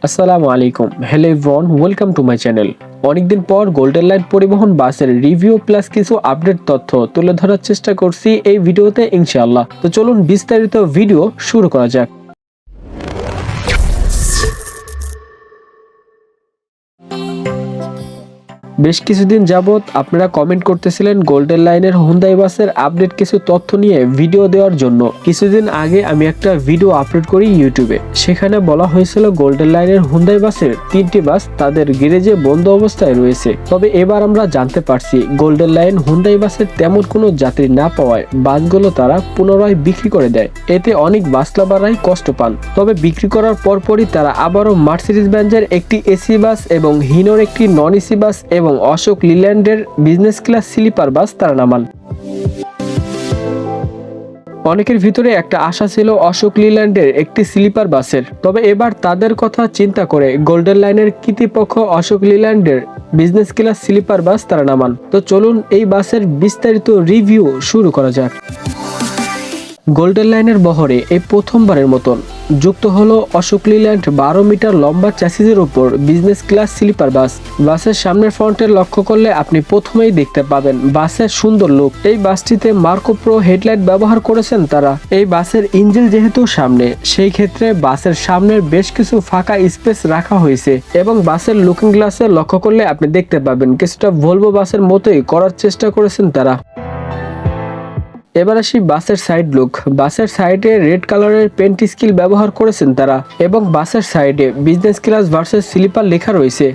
আসসালামু আলাইকুম, hello everyone, welcome to my channel. অনেকদিন পর গোল্ডেন লাইন পরিবহন বাসের রিভিউ প্লাস কিছু আপডেট তথ্য তুলে ধরার চেষ্টা করছি এই ভিডিওতে ইনশাআল্লাহ। তো চলুন বিস্তারিত ভিডিও শুরু করা যাক। বেশ কিছুদিন যাবত আপনারা কমেন্ট করতেছিলেন গোল্ডেন লাইনের হুন্দাই বাসের আপডেট কিছু তথ্য নিয়ে ভিডিও দেওয়ার জন্য। কিছুদিন আগে আমি একটা ভিডিও আপলোড করি ইউটিউবে, সেখানে বলা হয়েছিল গোল্ডেন লাইনের হুন্দাই বাসের 3টি বাস তাদের গ্যারেজে বন্ধ অবস্থায় রয়েছে। তবে এবার আমরা জানতে পারছি গোল্ডেন লাইন হুন্দাই বাসের তেমন কোনো যাত্রী না পাওয়ায় বাসগুলো তারা পুনরায় বিক্রি করে দেয়। এতে অনেক বাস লাভাররাই কষ্ট পান। তবে বিক্রি করার পরপরই তারা আবারও মার্সিডিজ বেঞ্জের একটি এসি বাস এবং হিনোর একটি নন এসি বাস এবং অশোক লিল্যান্ডের বিজনেস ক্লাস স্লিপার বাস তারা নামান। অনেকের ভিতরে একটা আশা ছিল অশোক লিল্যান্ডের একটি স্লিপার বাসের, তবে এবার তাদের কথা চিন্তা করে গোল্ডেন লাইনের কর্তৃপক্ষ অশোক লিল্যান্ডের বিজনেস ক্লাস স্লিপার বাস তারা নামান। তো চলুন এই বাসের বিস্তারিত রিভিউ শুরু করা যাক। গোল্ডেন লাইনের বহরে এই প্রথমবারের মতন যুক্ত হলো অশোক লিল্যান্ড 12 মিটার লম্বা চ্যাসিসের উপর বিজনেস ক্লাস স্লিপার বাস। বাসের সামনের ফ্রন্টে লক্ষ্য করলে আপনি প্রথমেই দেখতে পাবেন বাসের সুন্দর লুক। এই বাসটিতে মার্কো প্রো হেডলাইট ব্যবহার করেছেন তারা। এই বাসের ইঞ্জিন যেহেতু সামনে, সেই ক্ষেত্রে বাসের সামনের বেশ কিছু ফাঁকা স্পেস রাখা হয়েছে এবং বাসের লুকিং গ্লাসে লক্ষ্য করলে আপনি দেখতে পাবেন কিছুটা ভলভো বাসের মতোই করার চেষ্টা করেছেন তারা। এবার আসি বাসের সাইড লুক। বাসের সাইডে রেড কালারের পেন্ট স্কিল ব্যবহার করেছেন তারা এবং বাসের সাইডে বিজনেস ক্লাস ভার্সেস স্লিপার লেখা রয়েছে।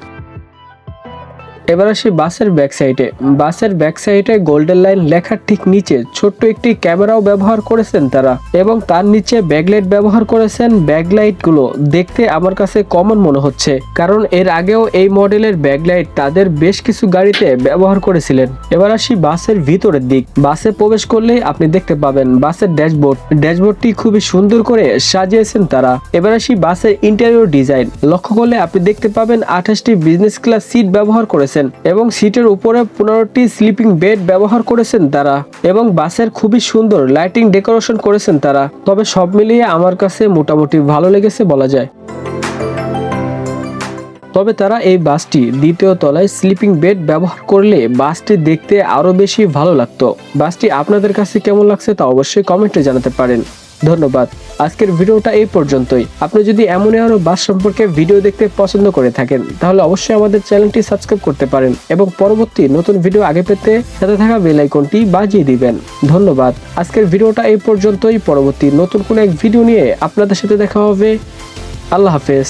এবার আসি বাসের ব্যাক সাইডে। বাসের ব্যাক সাইডে গোল্ডেন লাইন লেখার ঠিক নিচে ছোট্ট একটি ক্যামেরাও ব্যবহার করেছেন তারা এবং তার নিচে ব্যাকলাইট ব্যবহার করেছেন। ব্যাকলাইট গুলো দেখতে আমার কাছে কমন মনে হচ্ছে, কারণ এর আগেও এই মডেলের ব্যাকলাইট তাদের বেশ কিছু গাড়িতে ব্যবহার করেছিলেন। এবার আসি বাসের ভিতরের দিক। বাসে প্রবেশ করলেই আপনি দেখতে পাবেন বাসের ড্যাশবোর্ড। ড্যাশবোর্ডটি খুবই সুন্দর করে সাজিয়েছেন তারা। এবার আসি বাসের ইন্টেরিয়র ডিজাইন। লক্ষ্য করলে আপনি দেখতে পাবেন 28টি বিজনেস ক্লাস সিট ব্যবহার করেছেন এবং সিটের উপরে 15টি স্লিপিং বেড ব্যবহার করেছেন তারা এবং বাসের খুবই সুন্দর লাইটিং ডেকোরেশন করেছেন তারা। তবে সব মিলিয়ে আমার কাছে মোটামুটি ভালো লেগেছে বলা যায়। তবে তারা এই বাসটি দ্বিতীয় তলায় স্লিপিং বেড ব্যবহার করলে বাসটি দেখতে আরো বেশি ভালো লাগতো। বাসটি আপনাদের কাছে কেমন লাগছে তা অবশ্যই কমেন্টে জানাতে পারেন। ধন্যবাদ। আজকের ভিডিওটা এই পর্যন্তই। আপনি যদি এমন আরো বাস সম্পর্কে ভিডিও দেখতে পছন্দ করে থাকেন তাহলে অবশ্যই আমাদের চ্যানেলটি সাবস্ক্রাইব করতে পারেন এবং পরবর্তী নতুন ভিডিও আগে পেতে সাথে থাকা বেল আইকনটি বাজিয়ে দিবেন। ধন্যবাদ। আজকের ভিডিওটা এই পর্যন্তই। পরবর্তী নতুন কোনো এক ভিডিও নিয়ে আপনাদের সাথে দেখা হবে। আল্লাহ হাফেজ।